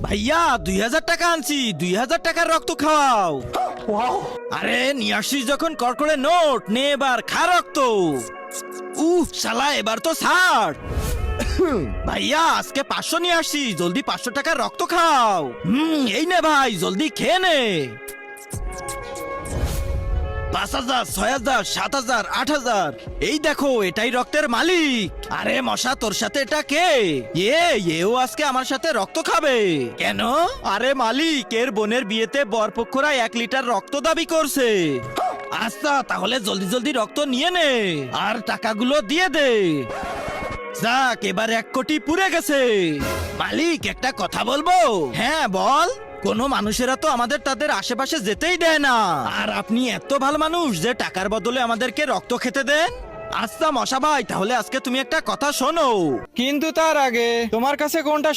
ভাইয়া 2000 টাকা আনছি, 2000 টাকার রক্ত খাওয়াও। আরে নিয়ে আসিস যখন কড়কড়ে নোট নে, এবার খা রক্ত। শালা এবার তো ছাড়। ভাইয়া আজকে 500 নিয়ে আসি, জলদি 500 টাকার রক্ত খাও। এই নে ভাই, জলদি খেয়ে নে। 5000, 6000, 7000, 8000। এই দেখো, এটাই রক্তের মালিক। আরে মশা, তোর সাথে এটা কে? এও আজকে আমার সাথে রক্ত খাবে কেন? আরে মালিক, এর বোনের বিয়েতে বরপক্ষরা 1 লিটার রক্ত দাবি করছে। আচ্ছা তাহলে জলদি জলদি রক্ত নিয়ে নে আর টাকাগুলো দিয়ে দে। যাক, এবার 1 কোটি পুড়ে গেছে। মালিক একটা কথা বলবো? হ্যাঁ বল। কোন মানুষেরা তো আমাদের তাদের আশেপাশে যেতেই দেয় না, আর আপনি এত ভালো মানুষ যে টাকার বদলে আমাদেরকে রক্ত খেতে দেন। আচ্ছা মশা ভাই, তাহলে আজকে তুমি একটা কথা শোনো। কিন্তু তার আগে তোমার কাছে কোনটা